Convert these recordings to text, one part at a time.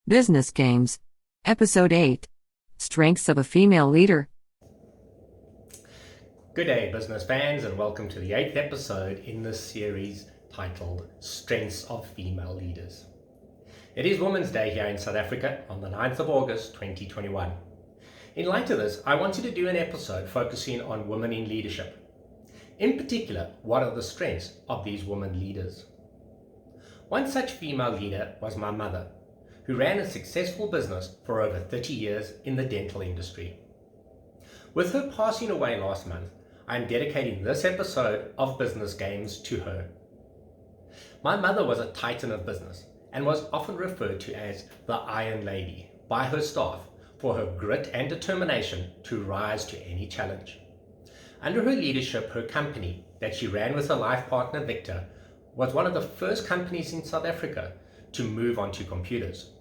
Business Games, Episode 8, Strengths of a Female Leader. Good day, business fans, and welcome to the 8th episode in this series titled Strengths of Female Leaders. It is Women's Day here in South Africa on the 9th of August 2021. In light of this, I wanted to do an episode focusing on women in leadership. In particular, what are the strengths of these women leaders? One such female leader was my mother, who ran a successful business for over 30 years in the dental industry. With her passing away last month, I am dedicating this episode of Business Games to her. My mother was a titan of business and was often referred to as the Iron Lady by her staff for her grit and determination to rise to any challenge. Under her leadership, her company that she ran with her life partner Victor was one of the first companies in South Africa to move onto computers.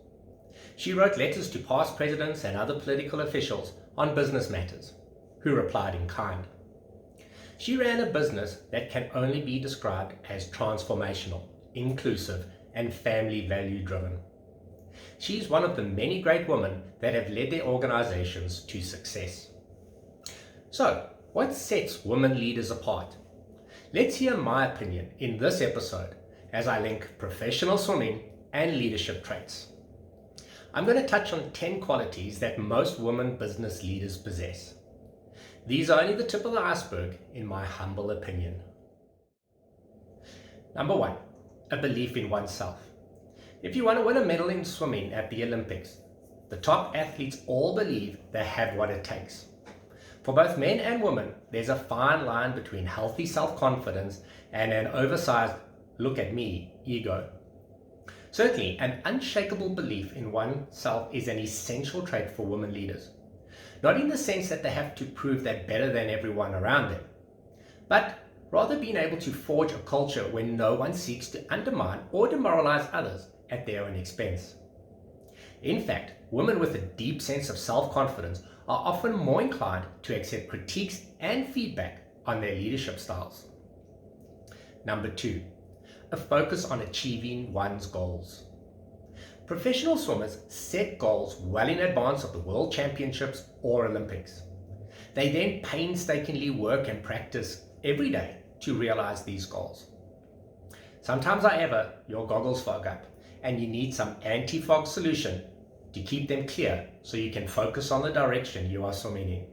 She wrote letters to past presidents and other political officials on business matters, who replied in kind. She ran a business that can only be described as transformational, inclusive, and family value driven. She is one of the many great women that have led their organizations to success. So, what sets women leaders apart? Let's hear my opinion in this episode as I link professional swimming and leadership traits. I'm going to touch on 10 qualities that most women business leaders possess. These are only the tip of the iceberg, in my humble opinion. Number 1, a belief in oneself. If you want to win a medal in swimming at the Olympics, the top athletes all believe they have what it takes. For both men and women, there's a fine line between healthy self-confidence and an oversized look at me ego. Certainly, an unshakable belief in oneself is an essential trait for women leaders. Not in the sense that they have to prove they're better than everyone around them, but rather being able to forge a culture where no one seeks to undermine or demoralize others at their own expense. In fact, women with a deep sense of self-confidence are often more inclined to accept critiques and feedback on their leadership styles. Number 2, a focus on achieving one's goals. Professional swimmers set goals well in advance of the World Championships or Olympics. They then painstakingly work and practice every day to realize these goals. Sometimes, however, your goggles fog up and you need some anti-fog solution to keep them clear so you can focus on the direction you are swimming in.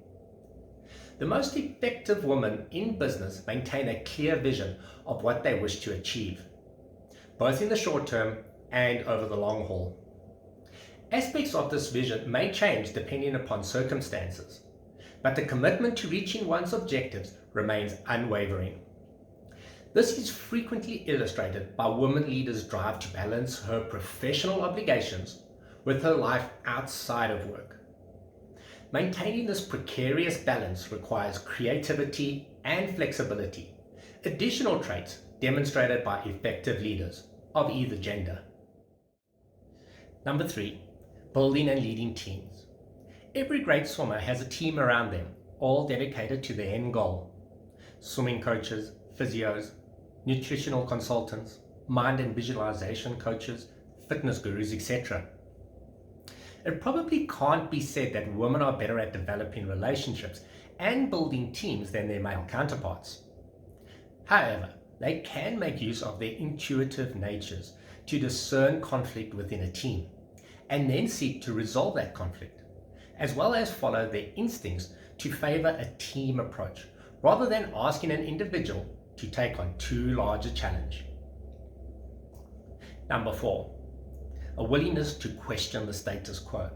The most effective women in business maintain a clear vision of what they wish to achieve, both in the short term and over the long haul. Aspects of this vision may change depending upon circumstances, but the commitment to reaching one's objectives remains unwavering. This is frequently illustrated by women leaders' drive to balance her professional obligations with her life outside of work. Maintaining this precarious balance requires creativity and flexibility, additional traits demonstrated by effective leaders of either gender. Number 3, building and leading teams. Every great swimmer has a team around them, all dedicated to the end goal. Swimming coaches, physios, nutritional consultants, mind and visualization coaches, fitness gurus, etc. It probably can't be said that women are better at developing relationships and building teams than their male counterparts. However, they can make use of their intuitive natures to discern conflict within a team and then seek to resolve that conflict, as well as follow their instincts to favor a team approach rather than asking an individual to take on too large a challenge. Number 4, a willingness to question the status quo.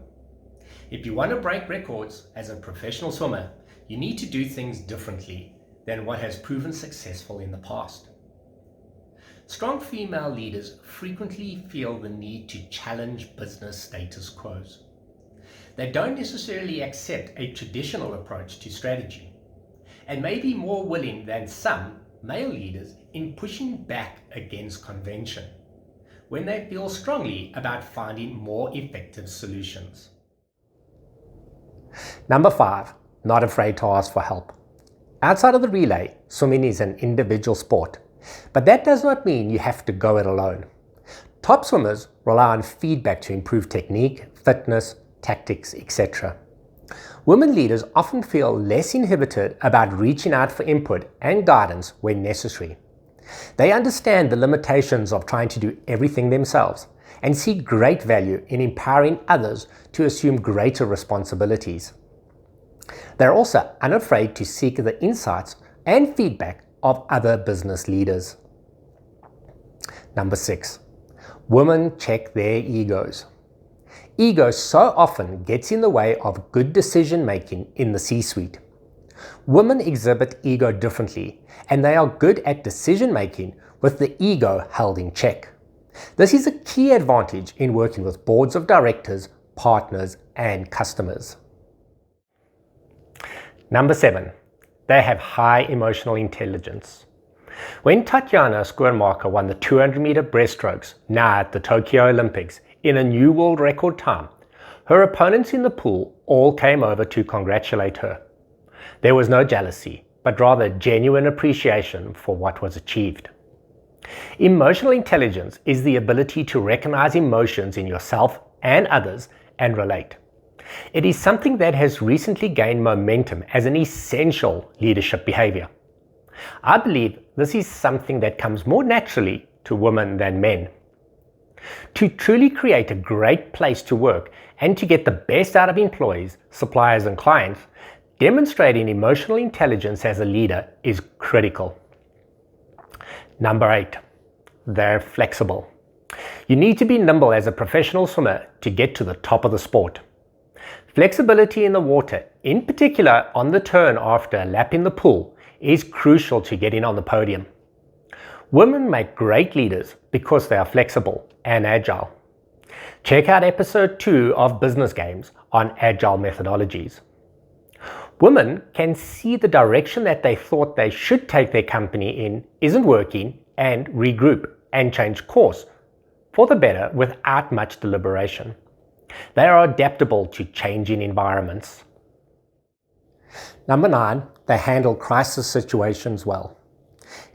If you want to break records as a professional swimmer, you need to do things differently than what has proven successful in the past. Strong female leaders frequently feel the need to challenge business status quos. They don't necessarily accept a traditional approach to strategy, and may be more willing than some male leaders in pushing back against convention when they feel strongly about finding more effective solutions. Number 5, not afraid to ask for help. Outside of the relay, swimming is an individual sport, but that does not mean you have to go it alone. Top swimmers rely on feedback to improve technique, fitness, tactics, etc. Women leaders often feel less inhibited about reaching out for input and guidance when necessary. They understand the limitations of trying to do everything themselves and see great value in empowering others to assume greater responsibilities. They're also unafraid to seek the insights and feedback of other business leaders. Number 6. Women check their egos. Ego so often gets in the way of good decision making in the C-suite. Women exhibit ego differently, and they are good at decision making with the ego held in check. This is a key advantage in working with boards of directors, partners, and customers. Number 7. They have high emotional intelligence. When Tatiana Schoenmaker won the 200-meter breaststrokes, now at the Tokyo Olympics, in a new world record time, her opponents in the pool all came over to congratulate her. There was no jealousy, but rather genuine appreciation for what was achieved. Emotional intelligence is the ability to recognize emotions in yourself and others and relate. It is something that has recently gained momentum as an essential leadership behavior. I believe this is something that comes more naturally to women than men. To truly create a great place to work and to get the best out of employees, suppliers, and clients, demonstrating emotional intelligence as a leader is critical. Number 8. They're flexible. You need to be nimble as a professional swimmer to get to the top of the sport. Flexibility in the water, in particular on the turn after a lap in the pool, is crucial to getting on the podium. Women make great leaders because they are flexible and agile. Check out episode 2 of Business Games on agile methodologies. Women can see the direction that they thought they should take their company in isn't working and regroup and change course for the better without much deliberation. They are adaptable to changing environments. Number 9, they handle crisis situations well.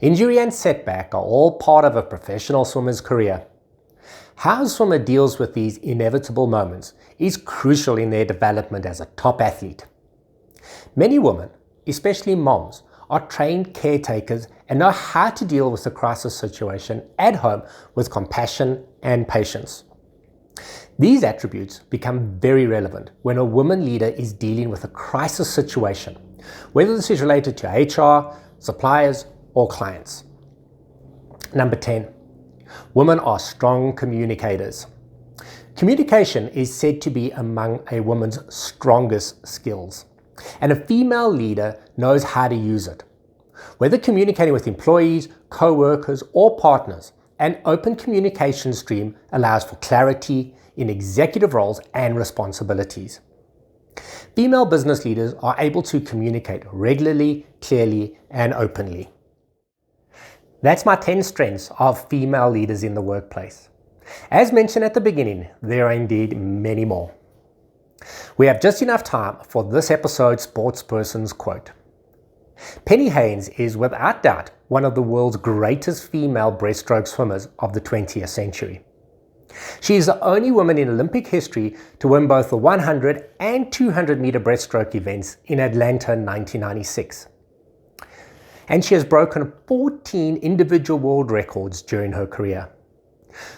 Injury and setback are all part of a professional swimmer's career. How a swimmer deals with these inevitable moments is crucial in their development as a top athlete. Many women, especially moms, are trained caretakers and know how to deal with a crisis situation at home with compassion and patience. These attributes become very relevant when a woman leader is dealing with a crisis situation, whether this is related to HR, suppliers, or clients. Number 10. Women are strong communicators. Communication is said to be among a woman's strongest skills, and a female leader knows how to use it. Whether communicating with employees, co-workers, or partners, an open communication stream allows for clarity in executive roles and responsibilities. Female business leaders are able to communicate regularly, clearly, and openly. That's my 10 strengths of female leaders in the workplace. As mentioned at the beginning, there are indeed many more. We have just enough time for this episode's sportsperson's quote. Penny Haynes is without doubt one of the world's greatest female breaststroke swimmers of the 20th century. She is the only woman in Olympic history to win both the 100 and 200 meter breaststroke events in Atlanta in 1996. And she has broken 14 individual world records during her career.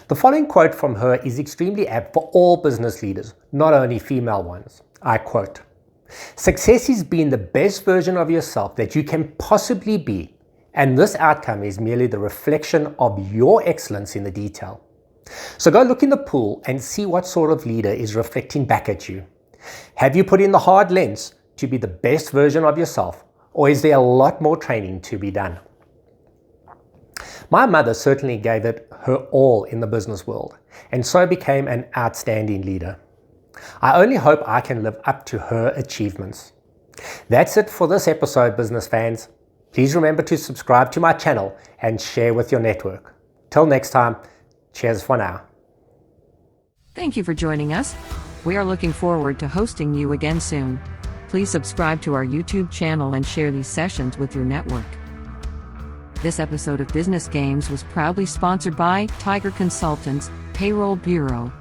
The following quote from her is extremely apt for all business leaders, not only female ones. I quote, "Success is being the best version of yourself that you can possibly be, and this outcome is merely the reflection of your excellence in the detail." So go look in the pool and see what sort of leader is reflecting back at you. Have you put in the hard lens to be the best version of yourself, or is there a lot more training to be done? My mother certainly gave it her all in the business world, and so became an outstanding leader. I only hope I can live up to her achievements. That's it for this episode, business fans. Please remember to subscribe to my channel and share with your network. Till next time, cheers for now. Thank you for joining us. We are looking forward to hosting you again soon. Please subscribe to our YouTube channel and share these sessions with your network. This episode of Business Games was proudly sponsored by Tiger Consultants, Payroll Bureau,